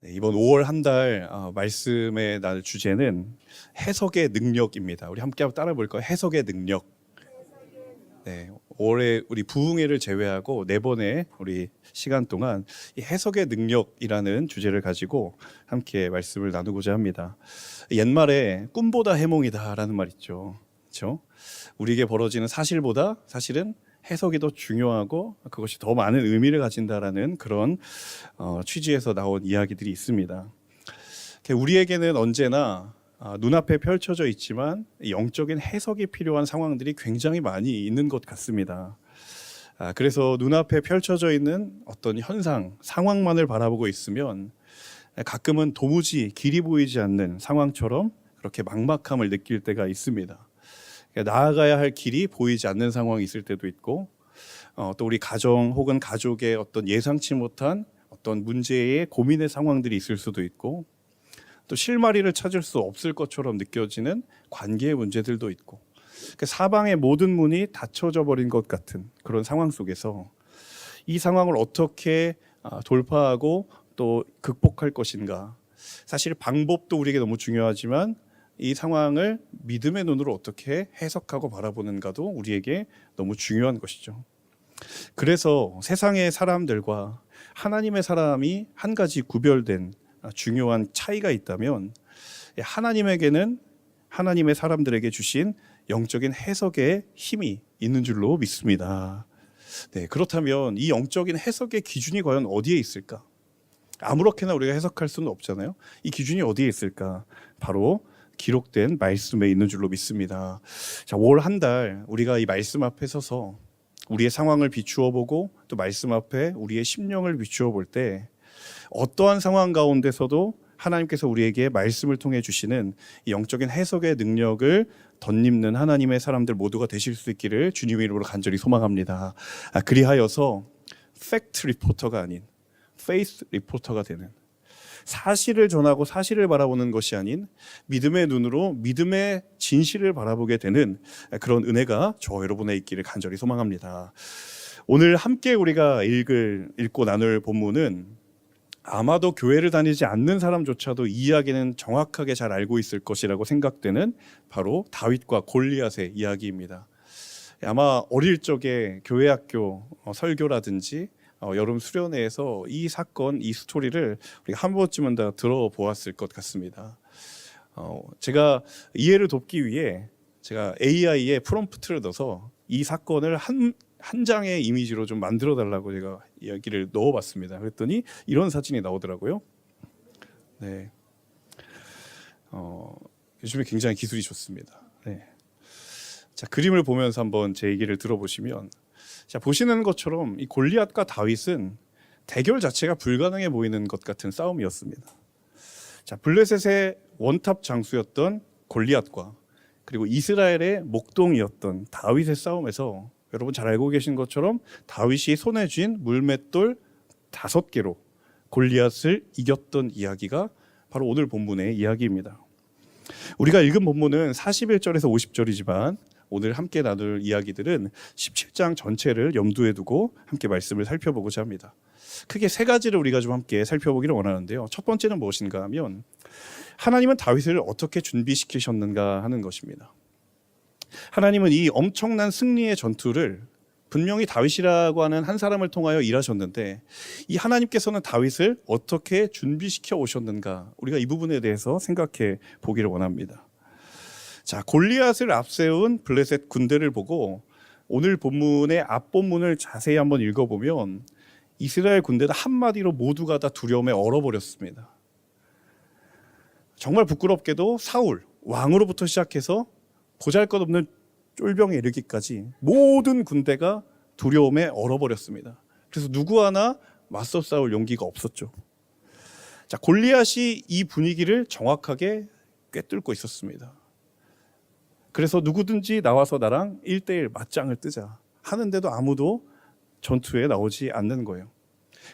네, 이번 5월 한 달 말씀의 날 주제는 해석의 능력입니다. 우리 함께 한번 따라 볼까요? 해석의 능력. 네, 올해 우리 부흥회를 제외하고 네 번의 우리 시간 동안 이 해석의 능력이라는 주제를 가지고 함께 말씀을 나누고자 합니다. 옛말에 꿈보다 해몽이다라는 말 있죠. 그렇죠? 우리에게 벌어지는 사실보다 사실은 해석이 더 중요하고 그것이 더 많은 의미를 가진다라는 그런 취지에서 나온 이야기들이 있습니다. 우리에게는 언제나 눈앞에 펼쳐져 있지만 영적인 해석이 필요한 상황들이 굉장히 많이 있는 것 같습니다. 그래서 눈앞에 펼쳐져 있는 어떤 현상, 상황만을 바라보고 있으면 가끔은 도무지 길이 보이지 않는 상황처럼 그렇게 막막함을 느낄 때가 있습니다. 나아가야 할 길이 보이지 않는 상황이 있을 때도 있고 또 우리 가정 혹은 가족의 어떤 예상치 못한 어떤 문제의 고민의 상황들이 있을 수도 있고 또 실마리를 찾을 수 없을 것처럼 느껴지는 관계의 문제들도 있고 사방의 모든 문이 닫혀져 버린 것 같은 그런 상황 속에서 이 상황을 어떻게 돌파하고 또 극복할 것인가. 사실 방법도 우리에게 너무 중요하지만 이 상황을 믿음의 눈으로 어떻게 해석하고 바라보는가도 우리에게 너무 중요한 것이죠. 그래서 세상의 사람들과 하나님의 사람이 한 가지 구별된 중요한 차이가 있다면 하나님에게는 하나님의 사람들에게 주신 영적인 해석의 힘이 있는 줄로 믿습니다. 네, 그렇다면 이 영적인 해석의 기준이 과연 어디에 있을까? 아무렇게나 우리가 해석할 수는 없잖아요. 이 기준이 어디에 있을까? 바로 기록된 말씀에 있는 줄로 믿습니다. 자, 올 한 달 우리가 이 말씀 앞에 서서 우리의 상황을 비추어 보고 또 말씀 앞에 우리의 심령을 비추어 볼 때 어떠한 상황 가운데서도 하나님께서 우리에게 말씀을 통해 주시는 이 영적인 해석의 능력을 덧입는 하나님의 사람들 모두가 되실 수 있기를 주님의 이름으로 간절히 소망합니다. 그리하여서 팩트 리포터가 아닌 페이스 리포터가 되는, 사실을 전하고 사실을 바라보는 것이 아닌 믿음의 눈으로 믿음의 진실을 바라보게 되는 그런 은혜가 저와 여러분의 있기를 간절히 소망합니다. 오늘 함께 우리가 읽고 나눌 본문은 아마도 교회를 다니지 않는 사람조차도 이 이야기는 정확하게 잘 알고 있을 것이라고 생각되는 바로 다윗과 골리앗의 이야기입니다. 아마 어릴 적에 교회 학교 설교라든지 여름 수련회에서 이 사건, 이 스토리를 우리가 한 번쯤은 다 들어보았을 것 같습니다. 제가 이해를 돕기 위해 제가 AI에 프롬프트를 넣어서 이 사건을 한 장의 이미지로 좀 만들어 달라고 제가 이야기를 넣어봤습니다. 그랬더니 이런 사진이 나오더라고요. 네, 요즘에 굉장히 기술이 좋습니다. 네. 자, 그림을 보면서 한번 제 얘기를 들어보시면, 자, 보시는 것처럼 이 골리앗과 다윗은 대결 자체가 불가능해 보이는 것 같은 싸움이었습니다. 자, 블레셋의 원탑 장수였던 골리앗과 그리고 이스라엘의 목동이었던 다윗의 싸움에서 여러분 잘 알고 계신 것처럼 다윗이 손에 쥔 물맷돌 5개로 골리앗을 이겼던 이야기가 바로 오늘 본문의 이야기입니다. 우리가 읽은 본문은 41절에서 50절이지만 오늘 함께 나눌 이야기들은 17장 전체를 염두에 두고 함께 말씀을 살펴보고자 합니다. 크게 세 가지를 우리가 좀 함께 살펴보기를 원하는데요. 첫 번째는 무엇인가 하면 하나님은 다윗을 어떻게 준비시키셨는가 하는 것입니다. 하나님은 이 엄청난 승리의 전투를 분명히 다윗이라고 하는 한 사람을 통하여 일하셨는데 이 하나님께서는 다윗을 어떻게 준비시켜 오셨는가, 우리가 이 부분에 대해서 생각해 보기를 원합니다. 자, 골리앗을 앞세운 블레셋 군대를 보고 오늘 본문의 앞본문을 자세히 한번 읽어보면 이스라엘 군대는 한마디로 모두가 다 두려움에 얼어버렸습니다. 정말 부끄럽게도 사울 왕으로부터 시작해서 보잘것없는 쫄병에 이르기까지 모든 군대가 두려움에 얼어버렸습니다. 그래서 누구 하나 맞서 싸울 용기가 없었죠. 자, 골리앗이 이 분위기를 정확하게 꿰뚫고 있었습니다. 그래서 누구든지 나와서 나랑 1대1 맞짱을 뜨자 하는데도 아무도 전투에 나오지 않는 거예요.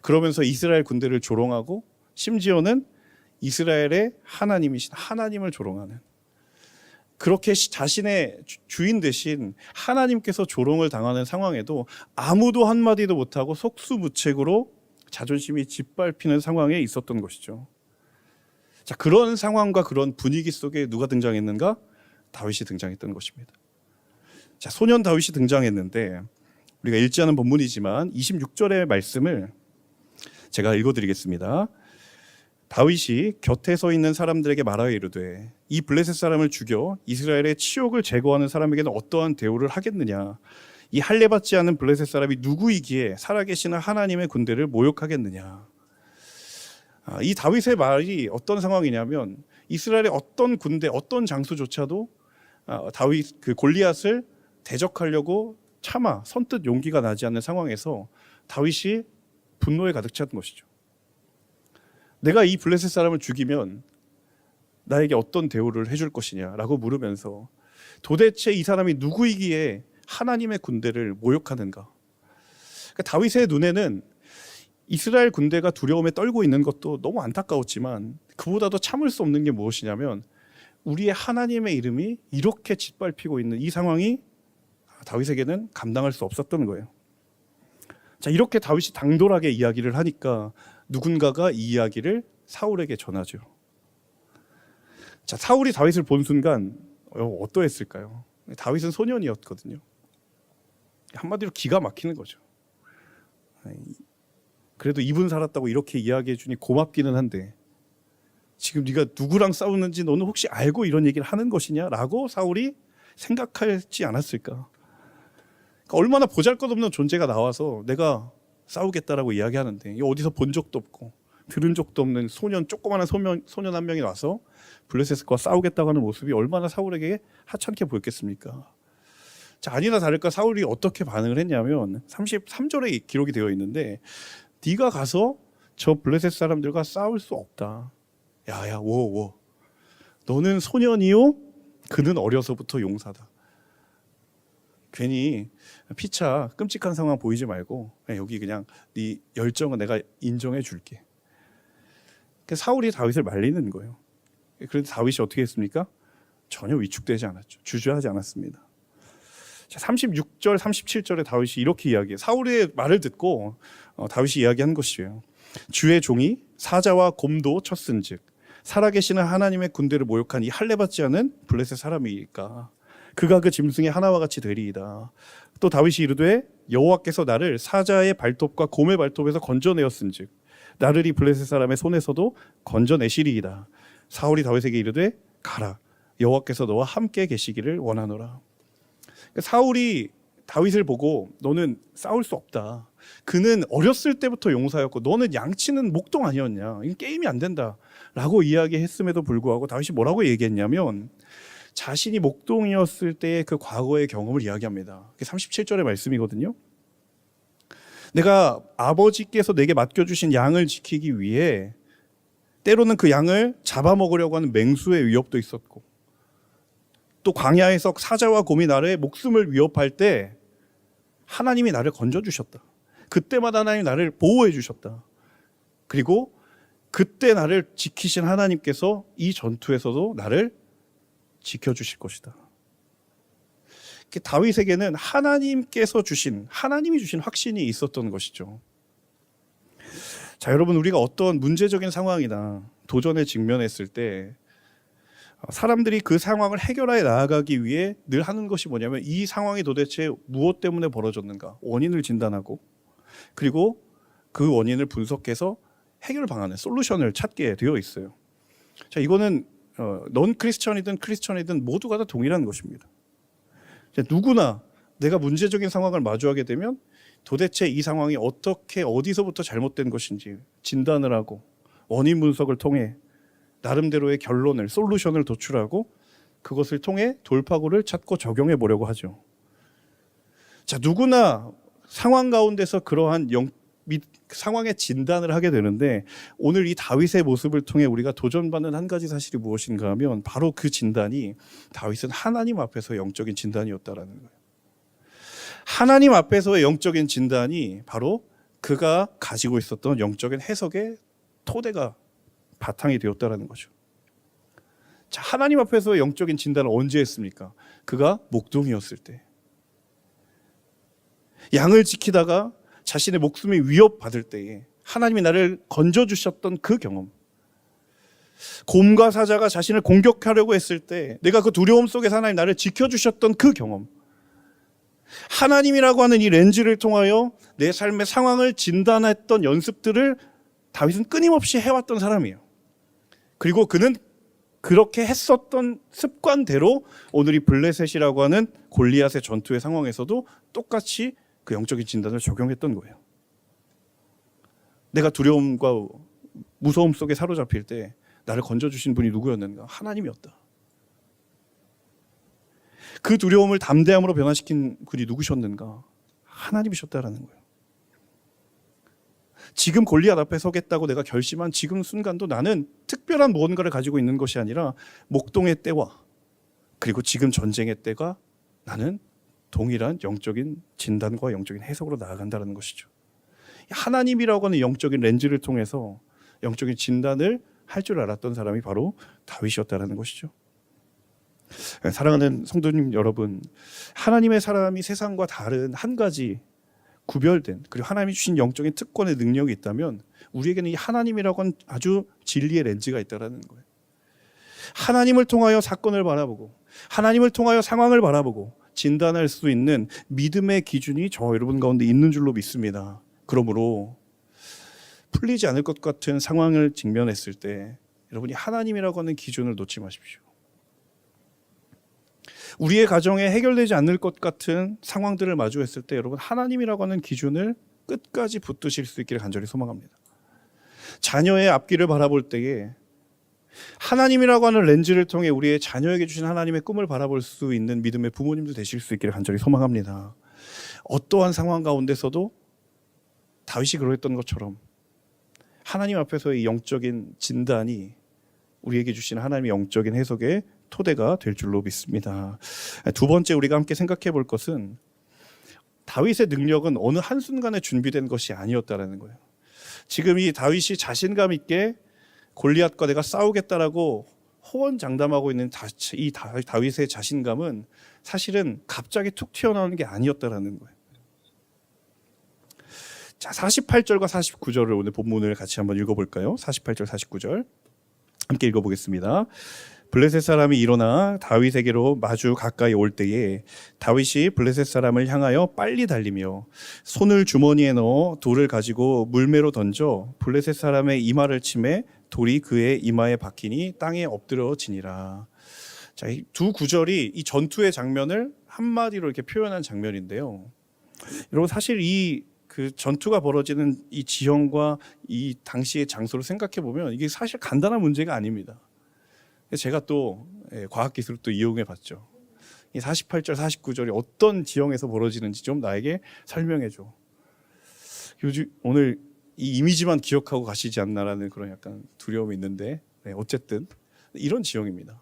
그러면서 이스라엘 군대를 조롱하고 심지어는 이스라엘의 하나님이신 하나님을 조롱하는, 그렇게 자신의 주인 대신 하나님께서 조롱을 당하는 상황에도 아무도 한마디도 못하고 속수무책으로 자존심이 짓밟히는 상황에 있었던 것이죠. 자, 그런 상황과 그런 분위기 속에 누가 등장했는가? 다윗이 등장했던 것입니다. 자, 소년 다윗이 등장했는데 우리가 읽지 않은 본문이지만 26절의 말씀을 제가 읽어드리겠습니다. 다윗이 곁에 서 있는 사람들에게 말하여 이르되 이 블레셋 사람을 죽여 이스라엘의 치욕을 제거하는 사람에게는 어떠한 대우를 하겠느냐? 이 할례받지 않은 블레셋 사람이 누구이기에 살아계시는 하나님의 군대를 모욕하겠느냐? 이 다윗의 말이 어떤 상황이냐면 이스라엘의 어떤 군대, 어떤 장수조차도 다윗 그 골리앗을 대적하려고 차마 선뜻 용기가 나지 않는 상황에서 다윗이 분노에 가득 찬 것이죠. 내가 이 블레셋 사람을 죽이면 나에게 어떤 대우를 해줄 것이냐라고 물으면서 도대체 이 사람이 누구이기에 하나님의 군대를 모욕하는가? 그러니까 다윗의 눈에는 이스라엘 군대가 두려움에 떨고 있는 것도 너무 안타까웠지만 그보다도 참을 수 없는 게 무엇이냐면 우리의 하나님의 이름이 이렇게 짓밟히고 있는 이 상황이 다윗에게는 감당할 수 없었던 거예요. 자, 이렇게 다윗이 당돌하게 이야기를 하니까 누군가가 이 이야기를 사울에게 전하죠. 자, 사울이 다윗을 본 순간 어떠했을까요? 다윗은 소년이었거든요. 한마디로 기가 막히는 거죠. 그래도 이분 살았다고 이렇게 이야기해 주니 고맙기는 한데 지금 네가 누구랑 싸우는지 너는 혹시 알고 이런 얘기를 하는 것이냐라고 사울이 생각하지 않았을까? 그러니까 얼마나 보잘것없는 존재가 나와서 내가 싸우겠다라고 이야기하는데 이 어디서 본 적도 없고 들은 적도 없는 조그마한 소년 한 명이 와서 블레셋과 싸우겠다고 하는 모습이 얼마나 사울에게 하찮게 보였겠습니까? 자, 아니나 다를까 사울이 어떻게 반응을 했냐면 33절에 기록이 되어 있는데 네가 가서 저 블레셋 사람들과 싸울 수 없다. 야야 워 너는 소년이요? 그는 어려서부터 용사다. 괜히 피차 끔찍한 상황 보이지 말고 여기 그냥 네 열정은 내가 인정해 줄게. 사울이 다윗을 말리는 거예요. 그런데 다윗이 어떻게 했습니까? 전혀 위축되지 않았죠. 주저하지 않았습니다. 36절, 37절에 다윗이 이렇게 이야기해요. 사울의 말을 듣고 다윗이 이야기한 것이에요. 주의 종이 사자와 곰도 쳤은즉 살아계시는 하나님의 군대를 모욕한 이 할례받지 않은 블레셋 사람이니까 그가 그 짐승의 하나와 같이 되리이다. 또 다윗이 이르되 여호와께서 나를 사자의 발톱과 곰의 발톱에서 건져내었은즉 나를 이 블레셋 사람의 손에서도 건져내시리이다. 사울이 다윗에게 이르되 가라. 여호와께서 너와 함께 계시기를 원하노라. 사울이 다윗을 보고 너는 싸울 수 없다. 그는 어렸을 때부터 용사였고 너는 양치는 목동 아니었냐. 이건 게임이 안 된다. 라고 이야기했음에도 불구하고 다윗이 뭐라고 얘기했냐면 자신이 목동이었을 때의 그 과거의 경험을 이야기합니다. 그게 37절의 말씀이거든요. 내가 아버지께서 내게 맡겨주신 양을 지키기 위해 때로는 그 양을 잡아먹으려고 하는 맹수의 위협도 있었고 또 광야에서 사자와 곰이 나의 목숨을 위협할 때 하나님이 나를 건져주셨다. 그때마다 하나님이 나를 보호해 주셨다. 그리고 그때 나를 지키신 하나님께서 이 전투에서도 나를 지켜주실 것이다. 다윗에게는 하나님이 주신 확신이 있었던 것이죠. 자, 여러분, 우리가 어떤 문제적인 상황이나 도전에 직면했을 때 사람들이 그 상황을 해결하여 나아가기 위해 늘 하는 것이 뭐냐면 이 상황이 도대체 무엇 때문에 벌어졌는가 원인을 진단하고 그리고 그 원인을 분석해서 해결 방안을 솔루션을 찾게 되어 있어요. 자, 이거는 넌 크리스천이든 크리스천이든 모두가 다 동일한 것입니다. 누구나 내가 문제적인 상황을 마주하게 되면 도대체 이 상황이 어떻게 어디서부터 잘못된 것인지 진단을 하고 원인 분석을 통해 나름대로의 결론을 솔루션을 도출하고 그것을 통해 돌파구를 찾고 적용해 보려고 하죠. 자, 누구나 상황 가운데서 그러한 상황의 진단을 하게 되는데 오늘 이 다윗의 모습을 통해 우리가 도전받는 한 가지 사실이 무엇인가 하면 바로 그 진단이 다윗은 하나님 앞에서 영적인 진단이었다라는 거예요. 하나님 앞에서의 영적인 진단이 바로 그가 가지고 있었던 영적인 해석의 토대가 바탕이 되었다라는 거죠. 자, 하나님 앞에서의 영적인 진단을 언제 했습니까? 그가 목동이었을 때. 양을 지키다가 자신의 목숨이 위협받을 때에 하나님이 나를 건져주셨던 그 경험. 곰과 사자가 자신을 공격하려고 했을 때 내가 그 두려움 속에서 하나님 나를 지켜주셨던 그 경험, 하나님이라고 하는 이 렌즈를 통하여 내 삶의 상황을 진단했던 연습들을 다윗은 끊임없이 해왔던 사람이에요. 그리고 그는 그렇게 했었던 습관대로 오늘 이 블레셋이라고 하는 골리앗의 전투의 상황에서도 똑같이 그 영적인 진단을 적용했던 거예요. 내가 두려움과 무서움 속에 사로잡힐 때 나를 건져주신 분이 누구였는가? 하나님이었다. 그 두려움을 담대함으로 변화시킨 분이 누구셨는가? 하나님이셨다라는 거예요. 지금 골리앗 앞에 서겠다고 내가 결심한 지금 순간도 나는 특별한 무언가를 가지고 있는 것이 아니라 목동의 때와 그리고 지금 전쟁의 때가 나는 동일한 영적인 진단과 영적인 해석으로 나아간다는 것이죠. 하나님이라고 하는 영적인 렌즈를 통해서 영적인 진단을 할 줄 알았던 사람이 바로 다윗이었다는 것이죠. 사랑하는 성도님 여러분, 하나님의 사람이 세상과 다른 한 가지 구별된 그리고 하나님이 주신 영적인 특권의 능력이 있다면 우리에게는 이 하나님이라고 하는 아주 진리의 렌즈가 있다는 거예요. 하나님을 통하여 사건을 바라보고 하나님을 통하여 상황을 바라보고 진단할 수 있는 믿음의 기준이 저 여러분 가운데 있는 줄로 믿습니다. 그러므로 풀리지 않을 것 같은 상황을 직면했을 때 여러분이 하나님이라고 하는 기준을 놓지 마십시오. 우리의 가정에 해결되지 않을 것 같은 상황들을 마주했을 때 여러분 하나님이라고 하는 기준을 끝까지 붙드실 수 있기를 간절히 소망합니다. 자녀의 앞길을 바라볼 때에 하나님이라고 하는 렌즈를 통해 우리의 자녀에게 주신 하나님의 꿈을 바라볼 수 있는 믿음의 부모님도 되실 수 있기를 간절히 소망합니다. 어떠한 상황 가운데서도 다윗이 그러했던 것처럼 하나님 앞에서의 영적인 진단이 우리에게 주신 하나님의 영적인 해석의 토대가 될 줄로 믿습니다. 두 번째 우리가 함께 생각해 볼 것은 다윗의 능력은 어느 한순간에 준비된 것이 아니었다는 거예요. 지금 이 다윗이 자신감 있게 골리앗과 내가 싸우겠다라고 호언장담하고 있는 이 다윗의 자신감은 사실은 갑자기 툭 튀어나오는 게 아니었다는 거예요. 자, 48절과 49절을 오늘 본문을 같이 한번 읽어볼까요? 48절, 49절 함께 읽어보겠습니다. 블레셋 사람이 일어나 다윗에게로 마주 가까이 올 때에 다윗이 블레셋 사람을 향하여 빨리 달리며 손을 주머니에 넣어 돌을 가지고 물매로 던져 블레셋 사람의 이마를 치매 돌이 그의 이마에 박히니 땅에 엎드러지니라. 자, 이 두 구절이 이 전투의 장면을 한마디로 이렇게 표현한 장면인데요. 여러분 사실 그 전투가 벌어지는 이 지형과 이 당시의 장소를 생각해 보면 이게 사실 간단한 문제가 아닙니다. 제가 또 과학기술을 또 이용해 봤죠. 이 48절, 49절이 어떤 지형에서 벌어지는지 좀 나에게 설명해 줘. 오늘 이 이미지만 기억하고 가시지 않나라는 그런 약간 두려움이 있는데 어쨌든 이런 지형입니다.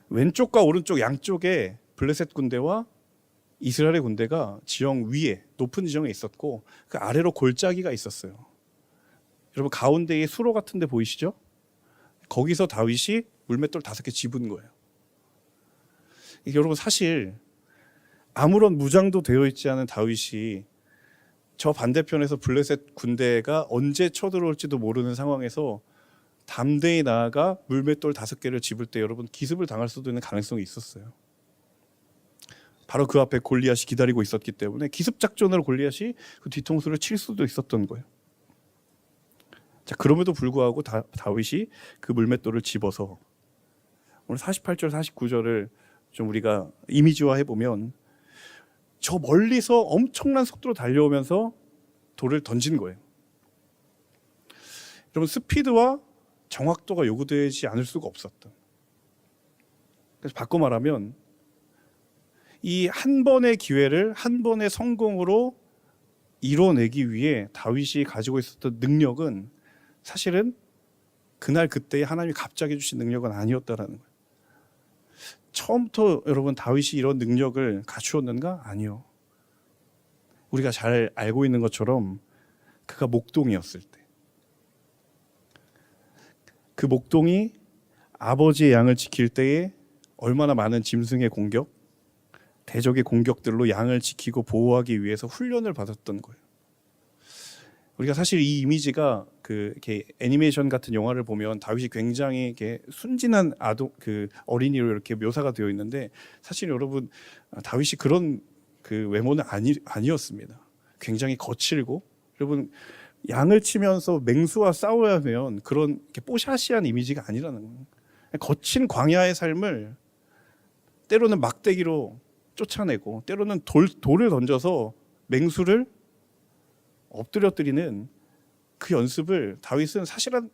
왼쪽과 오른쪽 양쪽에 블레셋 군대와 이스라엘의 군대가 지형 위에 높은 지형에 있었고 그 아래로 골짜기가 있었어요. 여러분 가운데에 수로 같은 데 보이시죠? 거기서 다윗이 물맷돌 5개 집은 거예요. 여러분 사실 아무런 무장도 되어 있지 않은 다윗이 저 반대편에서 블레셋 군대가 언제 쳐들어올지도 모르는 상황에서 담대히 나아가 물맷돌 5개를 집을 때 여러분 기습을 당할 수도 있는 가능성이 있었어요. 바로 그 앞에 골리앗이 기다리고 있었기 때문에 기습작전으로 골리앗이 그 뒤통수를 칠 수도 있었던 거예요. 자, 그럼에도 불구하고 다윗이 그 물맷돌을 집어서 오늘 48절 49절을 좀 우리가 이미지화해 보면 저 멀리서 엄청난 속도로 달려오면서 돌을 던진 거예요. 여러분 스피드와 정확도가 요구되지 않을 수가 없었던. 그래서 바꿔 말하면 이 한 번의 기회를 한 번의 성공으로 이뤄내기 위해 다윗이 가지고 있었던 능력은 사실은 그날 그때의 하나님이 갑자기 주신 능력은 아니었다라는 거예요. 처음부터 여러분 다윗이 이런 능력을 갖추었는가? 아니요. 우리가 잘 알고 있는 것처럼 그가 목동이었을 때 그 목동이 아버지의 양을 지킬 때에 얼마나 많은 짐승의 공격, 대적의 공격들로 양을 지키고 보호하기 위해서 훈련을 받았던 거예요. 우리가 사실 이 이미지가 이렇게 애니메이션 같은 영화를 보면 다윗이 굉장히 이렇게 순진한 어린이로 이렇게 묘사가 되어 있는데 사실 여러분 다윗이 그런 외모는 아니었습니다. 굉장히 거칠고 여러분 양을 치면서 맹수와 싸워야 하면 그런 이렇게 뽀샤시한 이미지가 아니라는 거예요. 거친 광야의 삶을 때로는 막대기로 쫓아내고 때로는 돌을 던져서 맹수를 엎드려뜨리는 그 연습을 다윗은 사실은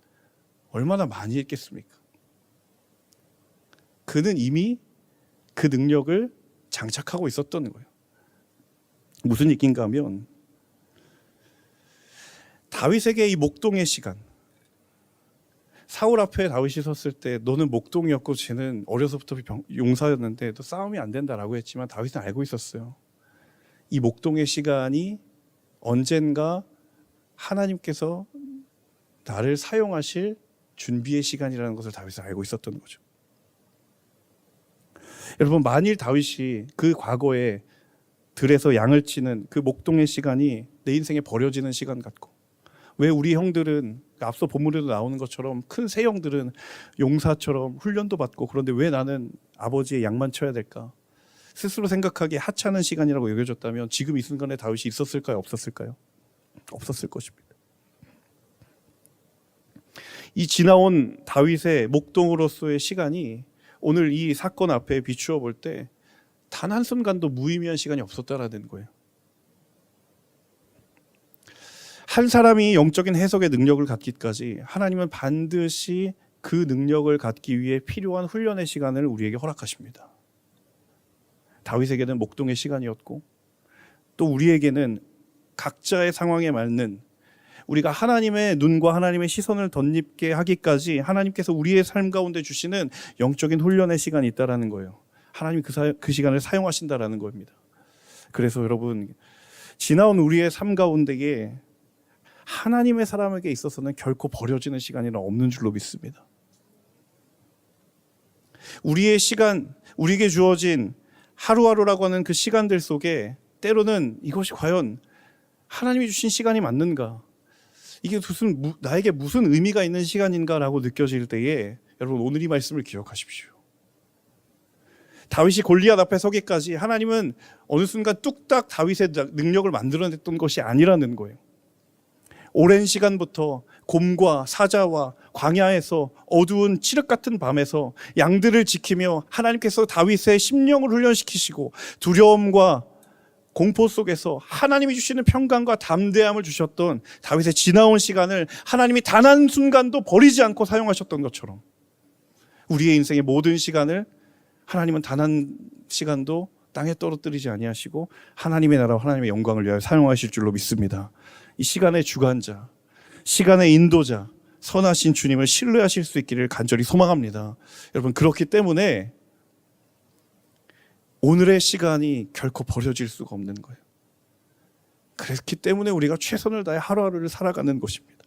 얼마나 많이 했겠습니까? 그는 이미 그 능력을 장착하고 있었던 거예요. 무슨 얘기인가 하면 다윗에게 이 목동의 시간, 사울 앞에 다윗이 섰을 때 너는 목동이었고 쟤는 어려서부터 용사였는데 또 싸움이 안 된다라고 했지만 다윗은 알고 있었어요. 이 목동의 시간이 언젠가 하나님께서 나를 사용하실 준비의 시간이라는 것을 다윗은 알고 있었던 거죠. 여러분 만일 다윗이 그 과거에 들에서 양을 치는 그 목동의 시간이 내 인생에 버려지는 시간 같고 왜 우리 형들은 앞서 본문에도 나오는 것처럼 큰 새 형들은 용사처럼 훈련도 받고 그런데 왜 나는 아버지의 양만 쳐야 될까? 스스로 생각하기에 하찮은 시간이라고 여겨졌다면 지금 이 순간에 다윗이 있었을까요? 없었을까요? 없었을 것입니다. 이 지나온 다윗의 목동으로서의 시간이 오늘 이 사건 앞에 비추어 볼 때 단 한순간도 무의미한 시간이 없었다라는 거예요. 한 사람이 영적인 해석의 능력을 갖기까지 하나님은 반드시 그 능력을 갖기 위해 필요한 훈련의 시간을 우리에게 허락하십니다. 다윗에게는 목동의 시간이었고 또 우리에게는 각자의 상황에 맞는 우리가 하나님의 눈과 하나님의 시선을 덧입게 하기까지 하나님께서 우리의 삶 가운데 주시는 영적인 훈련의 시간이 있다라는 거예요. 하나님이 그 시간을 사용하신다라는 겁니다. 그래서 여러분 지나온 우리의 삶 가운데에 하나님의 사람에게 있어서는 결코 버려지는 시간이 없는 줄로 믿습니다. 우리의 시간, 우리에게 주어진 하루하루라고 하는 그 시간들 속에 때로는 이것이 과연 하나님이 주신 시간이 맞는가? 이게 나에게 무슨 의미가 있는 시간인가라고 느껴질 때에 여러분 오늘 이 말씀을 기억하십시오. 다윗이 골리앗 앞에 서기까지 하나님은 어느 순간 뚝딱 다윗의 능력을 만들어냈던 것이 아니라는 거예요. 오랜 시간부터 곰과 사자와 광야에서 어두운 칠흑 같은 밤에서 양들을 지키며 하나님께서 다윗의 심령을 훈련시키시고 두려움과 공포 속에서 하나님이 주시는 평강과 담대함을 주셨던 다윗의 지나온 시간을 하나님이 단 한순간도 버리지 않고 사용하셨던 것처럼 우리의 인생의 모든 시간을 하나님은 단 한 시간도 땅에 떨어뜨리지 아니하시고 하나님의 나라와 하나님의 영광을 위하여 사용하실 줄로 믿습니다. 이 시간의 주관자, 시간의 인도자, 선하신 주님을 신뢰하실 수 있기를 간절히 소망합니다. 여러분 그렇기 때문에 오늘의 시간이 결코 버려질 수가 없는 거예요. 그렇기 때문에 우리가 최선을 다해 하루하루를 살아가는 것입니다.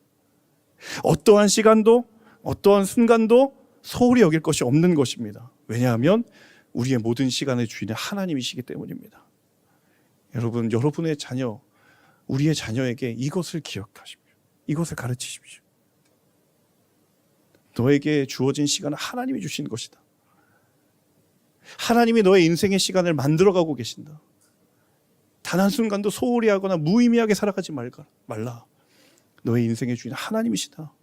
어떠한 시간도 어떠한 순간도 소홀히 여길 것이 없는 것입니다. 왜냐하면 우리의 모든 시간의 주인은 하나님이시기 때문입니다. 여러분, 여러분의 자녀, 우리의 자녀에게 이것을 기억하십시오. 이것을 가르치십시오. 너에게 주어진 시간은 하나님이 주신 것이다. 하나님이 너의 인생의 시간을 만들어가고 계신다. 단 한순간도 소홀히 하거나 무의미하게 살아가지 말라. 너의 인생의 주인은 하나님이시다.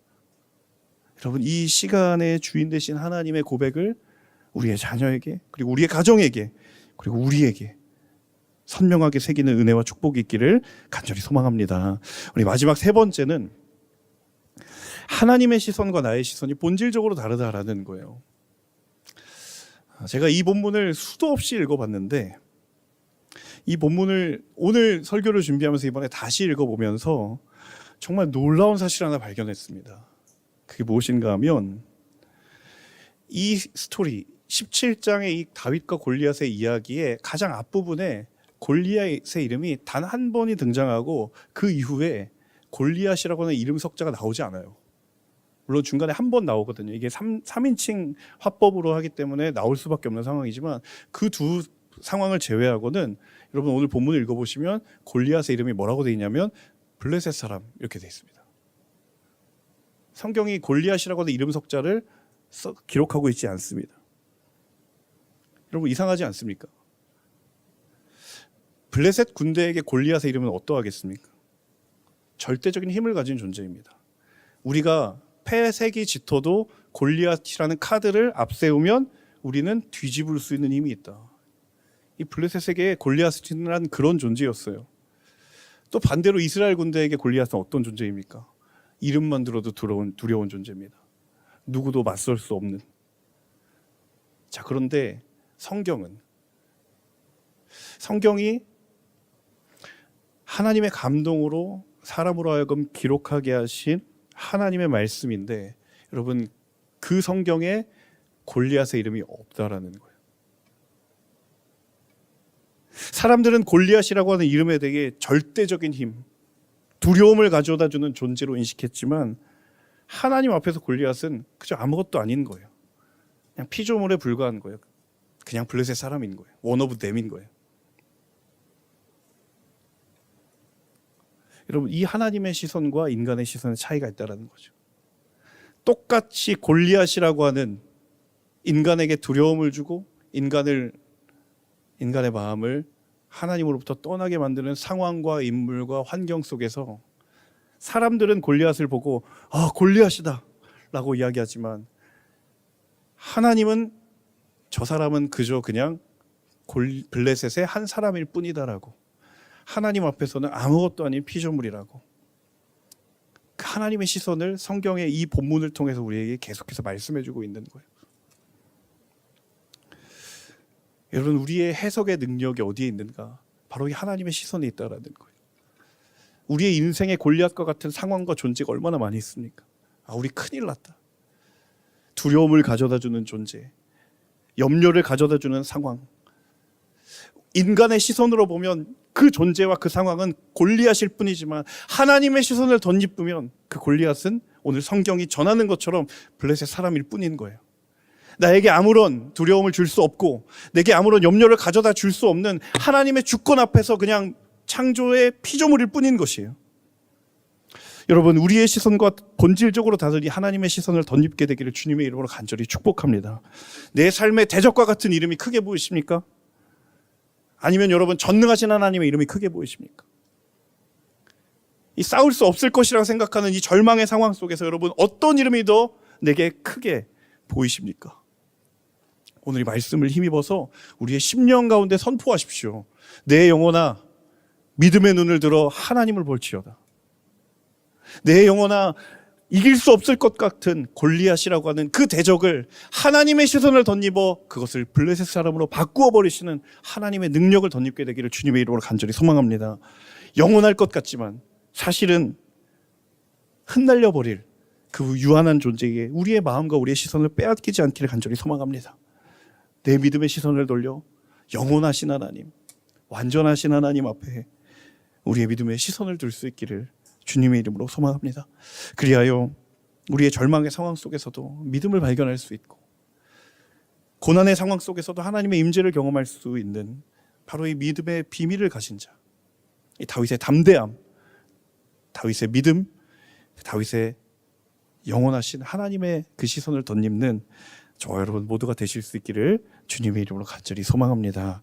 여러분, 이 시간의 주인 되신 하나님의 고백을 우리의 자녀에게, 그리고 우리의 가정에게, 그리고 우리에게 선명하게 새기는 은혜와 축복이 있기를 간절히 소망합니다. 우리 마지막 세 번째는 하나님의 시선과 나의 시선이 본질적으로 다르다라는 거예요. 제가 이 본문을 수도 없이 읽어봤는데 이 본문을 오늘 설교를 준비하면서 이번에 다시 읽어보면서 정말 놀라운 사실 하나 발견했습니다. 그게 무엇인가 하면 이 스토리 17장의 이 다윗과 골리앗의 이야기의 가장 앞부분에 골리앗의 이름이 단 한 번이 등장하고 그 이후에 골리앗이라고 하는 이름 석자가 나오지 않아요. 물론 중간에 한 번 나오거든요. 이게 3인칭 화법으로 하기 때문에 나올 수밖에 없는 상황이지만 그 두 상황을 제외하고는 여러분 오늘 본문을 읽어보시면 골리앗의 이름이 뭐라고 되어 있냐면 블레셋 사람 이렇게 되어 있습니다. 성경이 골리앗이라고 하는 이름 석자를 기록하고 있지 않습니다. 여러분 이상하지 않습니까? 블레셋 군대에게 골리앗의 이름은 어떠하겠습니까? 절대적인 힘을 가진 존재입니다. 우리가 패색이 짙어도 골리앗이라는 카드를 앞세우면 우리는 뒤집을 수 있는 힘이 있다. 이 블레셋에게 골리앗이란 그런 존재였어요. 또 반대로 이스라엘 군대에게 골리앗은 어떤 존재입니까? 이름만 들어도 두려운 존재입니다. 누구도 맞설 수 없는. 자, 그런데 성경이 하나님의 감동으로 사람으로 하여금 기록하게 하신 하나님의 말씀인데, 여러분 그 성경에 골리앗의 이름이 없다라는 거예요. 사람들은 골리앗이라고 하는 이름에 대해 절대적인 힘, 두려움을 가져다 주는 존재로 인식했지만 하나님 앞에서 골리앗은 그저 아무것도 아닌 거예요. 그냥 피조물에 불과한 거예요. 그냥 블레셋 사람인 거예요. 원 오브 댐인 거예요. 여러분 이 하나님의 시선과 인간의 시선의 차이가 있다는 거죠. 똑같이 골리앗이라고 하는 인간에게 두려움을 주고 인간의 마음을 하나님으로부터 떠나게 만드는 상황과 인물과 환경 속에서 사람들은 골리앗을 보고 골리앗이다 라고 이야기하지만 하나님은 저 사람은 그저 그냥 블레셋의 한 사람일 뿐이다라고, 하나님 앞에서는 아무것도 아닌 피조물이라고, 그 하나님의 시선을 성경의 이 본문을 통해서 우리에게 계속해서 말씀해주고 있는 거예요. 여러분 우리의 해석의 능력이 어디에 있는가? 바로 이 하나님의 시선에 있다라는 거예요. 우리의 인생의 골리앗과 같은 상황과 존재가 얼마나 많이 있습니까? 우리 큰일 났다. 두려움을 가져다주는 존재, 염려를 가져다주는 상황. 인간의 시선으로 보면 그 존재와 그 상황은 골리앗일 뿐이지만 하나님의 시선을 덧입으면 그 골리앗은 오늘 성경이 전하는 것처럼 블레셋 사람일 뿐인 거예요. 나에게 아무런 두려움을 줄 수 없고 내게 아무런 염려를 가져다 줄 수 없는 하나님의 주권 앞에서 그냥 창조의 피조물일 뿐인 것이에요. 여러분 우리의 시선과 본질적으로 다르니 하나님의 시선을 덧입게 되기를 주님의 이름으로 간절히 축복합니다. 내 삶의 대적과 같은 이름이 크게 보이십니까? 아니면 여러분 전능하신 하나님의 이름이 크게 보이십니까? 이 싸울 수 없을 것이라고 생각하는 이 절망의 상황 속에서 여러분 어떤 이름이 더 내게 크게 보이십니까? 오늘 이 말씀을 힘입어서 우리의 심령 가운데 선포하십시오. 내 영혼아 믿음의 눈을 들어 하나님을 볼지어다. 내 영혼아 이길 수 없을 것 같은 골리앗이라고 하는 그 대적을 하나님의 시선을 덧입어 그것을 블레셋 사람으로 바꾸어 버리시는 하나님의 능력을 덧입게 되기를 주님의 이름으로 간절히 소망합니다. 영원할 것 같지만 사실은 흩날려 버릴 그 유한한 존재에게 우리의 마음과 우리의 시선을 빼앗기지 않기를 간절히 소망합니다. 내 믿음의 시선을 돌려 영원하신 하나님, 완전하신 하나님 앞에 우리의 믿음의 시선을 둘 수 있기를 주님의 이름으로 소망합니다. 그리하여 우리의 절망의 상황 속에서도 믿음을 발견할 수 있고 고난의 상황 속에서도 하나님의 임재를 경험할 수 있는 바로 이 믿음의 비밀을 가진 자, 이 다윗의 담대함, 다윗의 믿음, 다윗의 영원하신 하나님의 그 시선을 덧입는 저와 여러분 모두가 되실 수 있기를 주님의 이름으로 간절히 소망합니다.